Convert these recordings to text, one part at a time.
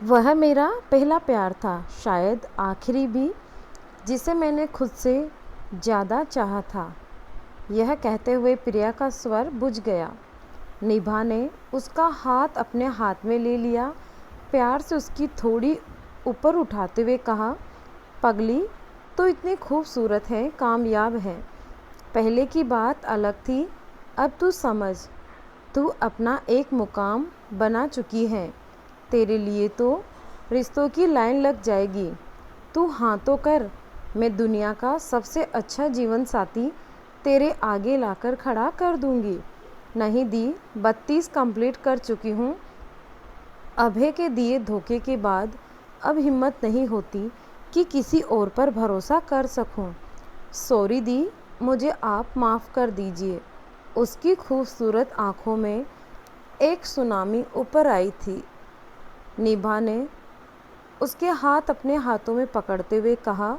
वह मेरा पहला प्यार था, शायद आखिरी भी, जिसे मैंने खुद से ज़्यादा चाहा था। यह कहते हुए प्रिया का स्वर बुझ गया। निभा ने उसका हाथ अपने हाथ में ले लिया, प्यार से उसकी थोड़ी ऊपर उठाते हुए कहा, पगली, तो इतनी खूबसूरत है, कामयाब है। पहले की बात अलग थी, अब तू समझ, तू अपना एक मुकाम बना चुकी है। तेरे लिए तो रिश्तों की लाइन लग जाएगी। तू हाँ तो कर, मैं दुनिया का सबसे अच्छा जीवन साथी तेरे आगे लाकर खड़ा कर दूंगी। नहीं दी, 32 कंप्लीट कर चुकी हूँ। अभय के दिए धोखे के बाद अब हिम्मत नहीं होती कि किसी और पर भरोसा कर सकूं। सॉरी दी, मुझे आप माफ़ कर दीजिए। उसकी खूबसूरत आंखों में एक सुनामी ऊपर आई थी। निभा ने उसके हाथ अपने हाथों में पकड़ते हुए कहा,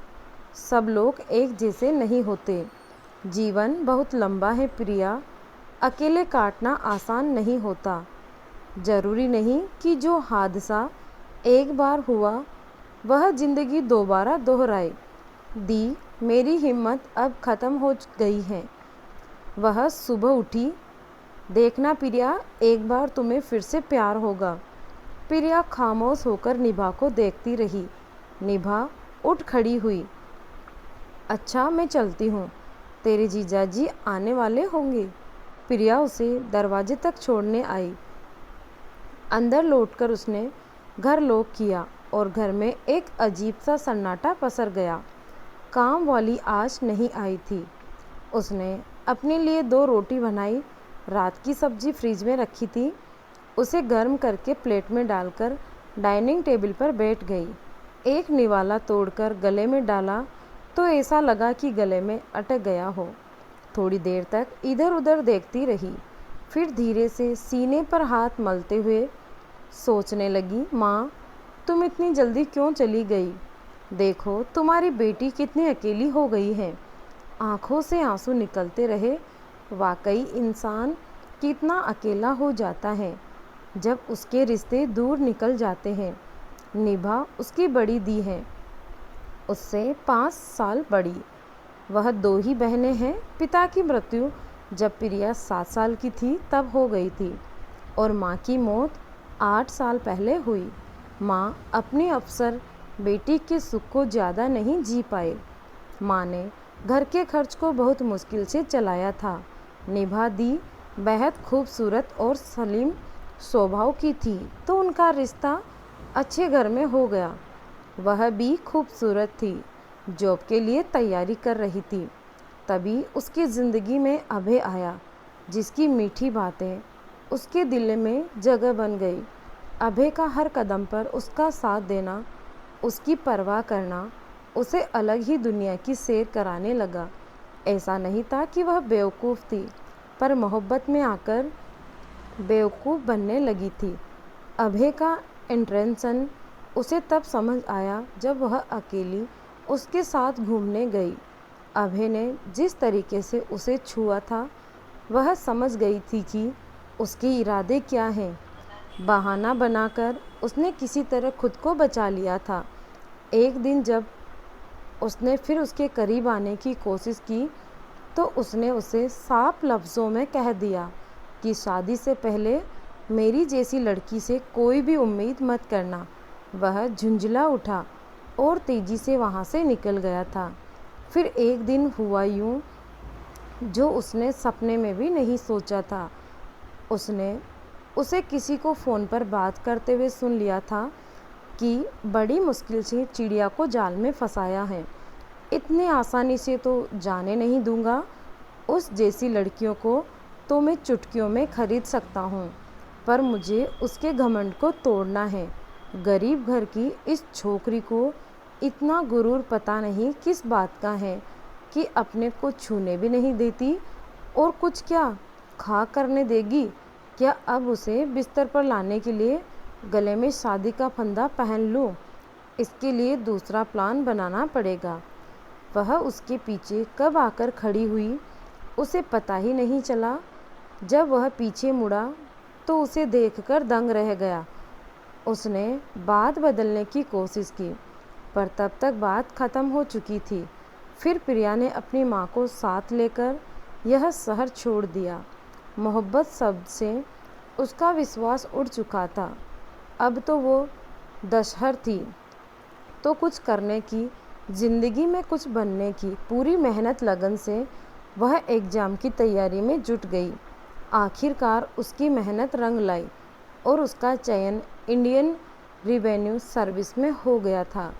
सब लोग एक जैसे नहीं होते। जीवन बहुत लंबा है प्रिया, अकेले काटना आसान नहीं होता। ज़रूरी नहीं कि जो हादसा एक बार हुआ वह ज़िंदगी दोबारा दोहराए। दी, मेरी हिम्मत अब ख़त्म हो गई है। वह सुबह उठी। देखना प्रिया, एक बार तुम्हें फिर से प्यार होगा। प्रिया खामोश होकर निभा को देखती रही। निभा उठ खड़ी हुई। अच्छा, मैं चलती हूँ, तेरे जीजाजी आने वाले होंगे। प्रिया उसे दरवाजे तक छोड़ने आई। अंदर लौटकर उसने घर लॉक किया और घर में एक अजीब सा सन्नाटा पसर गया। काम वाली आज नहीं आई थी। उसने अपने लिए 2 रोटी बनाई, रात की सब्जी फ्रिज में रखी थी, उसे गर्म करके प्लेट में डालकर डाइनिंग टेबल पर बैठ गई। एक निवाला तोड़कर गले में डाला तो ऐसा लगा कि गले में अटक गया हो। थोड़ी देर तक इधर उधर देखती रही, फिर धीरे से सीने पर हाथ मलते हुए सोचने लगी, माँ, तुम इतनी जल्दी क्यों चली गई? देखो तुम्हारी बेटी कितनी अकेली हो गई है। आंखों से आंसू निकलते रहे। वाकई इंसान कितना अकेला हो जाता है जब उसके रिश्ते दूर निकल जाते हैं। निभा उसकी बड़ी दी है, उससे 5 साल बड़ी। वह 2 ही बहनें हैं। पिता की मृत्यु जब प्रिया 7 साल की थी तब हो गई थी और माँ की मौत 8 साल पहले हुई। माँ अपने अवसर बेटी के सुख को ज़्यादा नहीं जी पाए। माँ ने घर के खर्च को बहुत मुश्किल से चलाया था। निभा दी बेहद खूबसूरत और सलीम स्वभाव की थी तो उनका रिश्ता अच्छे घर में हो गया। वह भी खूबसूरत थी, जॉब के लिए तैयारी कर रही थी। तभी उसकी ज़िंदगी में अभय आया, जिसकी मीठी बातें उसके दिल में जगह बन गई। अभय का हर कदम पर उसका साथ देना, उसकी परवाह करना उसे अलग ही दुनिया की सैर कराने लगा। ऐसा नहीं था कि वह बेवकूफ़ थी, पर मोहब्बत में आकर बेवकूफ़ बनने लगी थी। अभय का इंटेंशन उसे तब समझ आया जब वह अकेली उसके साथ घूमने गई। अभय ने जिस तरीके से उसे छुआ था, वह समझ गई थी कि उसके इरादे क्या हैं। बहाना बनाकर उसने किसी तरह खुद को बचा लिया था। एक दिन जब उसने फिर उसके करीब आने की कोशिश की तो उसने उसे साफ लफ्ज़ों में कह दिया कि शादी से पहले मेरी जैसी लड़की से कोई भी उम्मीद मत करना। वह झुंझला उठा और तेज़ी से वहाँ से निकल गया था। फिर एक दिन हुआ यूँ जो उसने सपने में भी नहीं सोचा था। उसने उसे किसी को फ़ोन पर बात करते हुए सुन लिया था कि बड़ी मुश्किल से चिड़िया को जाल में फंसाया है। इतनी आसानी से तो जाने नहीं दूंगा। उस जैसी लड़कियों को तो मैं चुटकियों में खरीद सकता हूँ, पर मुझे उसके घमंड को तोड़ना है। गरीब घर की इस छोकरी को इतना गुरूर पता नहीं किस बात का है कि अपने को छूने भी नहीं देती, और कुछ क्या खा करने देगी। क्या अब उसे बिस्तर पर लाने के लिए गले में शादी का फंदा पहन लूँ? इसके लिए दूसरा प्लान बनाना पड़ेगा। वह उसके पीछे कब आकर खड़ी हुई उसे पता ही नहीं चला। जब वह पीछे मुड़ा तो उसे देखकर दंग रह गया। उसने बात बदलने की कोशिश की, पर तब तक बात ख़त्म हो चुकी थी। फिर प्रिया ने अपनी माँ को साथ लेकर यह शहर छोड़ दिया। मोहब्बत शब्द से उसका विश्वास उड़ चुका था। अब तो वो दशहर थी, तो कुछ करने की, ज़िंदगी में कुछ बनने की पूरी मेहनत लगन से वह एग्ज़ाम की तैयारी में जुट गई। आखिरकार उसकी मेहनत रंग लाई और उसका चयन इंडियन रेवेन्यू सर्विस में हो गया था।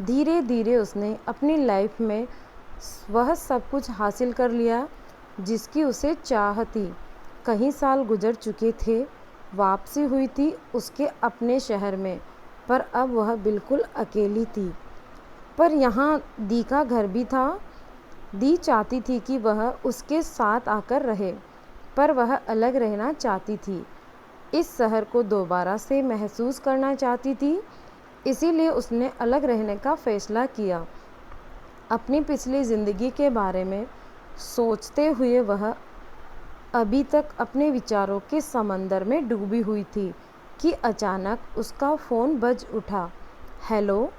धीरे धीरे उसने अपनी लाइफ में वह सब कुछ हासिल कर लिया जिसकी उसे चाह थी। कई साल गुजर चुके थे, वापसी हुई थी उसके अपने शहर में, पर अब वह बिल्कुल अकेली थी। पर यहाँ दी का घर भी था। दी चाहती थी कि वह उसके साथ आकर रहे, पर वह अलग रहना चाहती थी। इस शहर को दोबारा से महसूस करना चाहती थी, इसीलिए उसने अलग रहने का फैसला किया। अपनी पिछली ज़िंदगी के बारे में सोचते हुए वह अभी तक अपने विचारों के समंदर में डूबी हुई थी कि अचानक उसका फ़ोन बज उठा। हेलो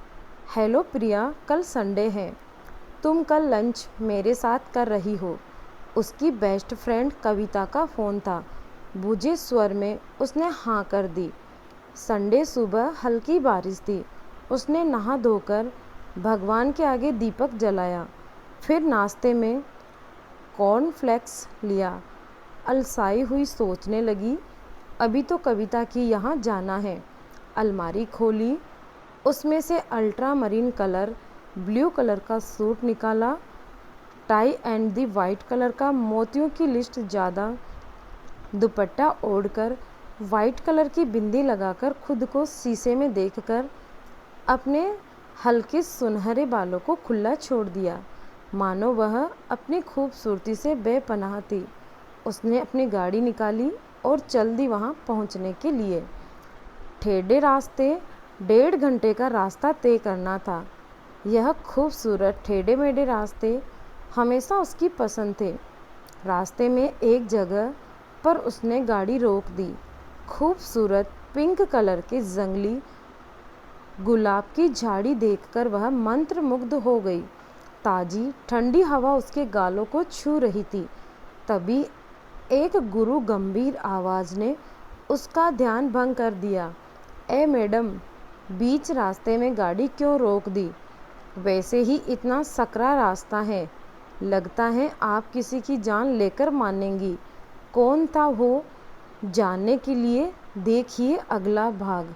हेलो प्रिया, कल संडे है, तुम कल लंच मेरे साथ कर रही हो? उसकी बेस्ट फ्रेंड कविता का फ़ोन था। बुझे स्वर में उसने हाँ कर दी। संडे सुबह हल्की बारिश थी। उसने नहा धोकर भगवान के आगे दीपक जलाया, फिर नाश्ते में कॉर्नफ्लेक्स लिया। अलसाई हुई सोचने लगी, अभी तो कविता की यहाँ जाना है। अलमारी खोली, उसमें से ultra marine colour blue colour का सूट निकाला, tie and the white colour का मोतियों की लिस्ट ज़्यादा दुपट्टा ओढ़कर, वाइट कलर की बिंदी लगाकर खुद को शीशे में देखकर अपने हल्के सुनहरे बालों को खुला छोड़ दिया, मानो वह अपनी खूबसूरती से बेपनाह थी। उसने अपनी गाड़ी निकाली और चल दी वहाँ पहुँचने के लिए। टेढ़े रास्ते 1.5 घंटे का रास्ता तय करना था। यह खूबसूरत टेढ़े मेढ़े रास्ते हमेशा उसकी पसंद थे। रास्ते में एक जगह पर उसने गाड़ी रोक दी। खूबसूरत पिंक कलर के जंगली गुलाब की झाड़ी देखकर वह मंत्रमुग्ध हो गई। ताजी ठंडी हवा उसके गालों को छू रही थी। तभी एक गुरु गंभीर आवाज़ ने उसका ध्यान भंग कर दिया। ए मैडम, बीच रास्ते में गाड़ी क्यों रोक दी? वैसे ही इतना सकरा रास्ता है, लगता है आप किसी की जान लेकर मानेंगी। कौन था वो, जानने के लिए देखिए अगला भाग।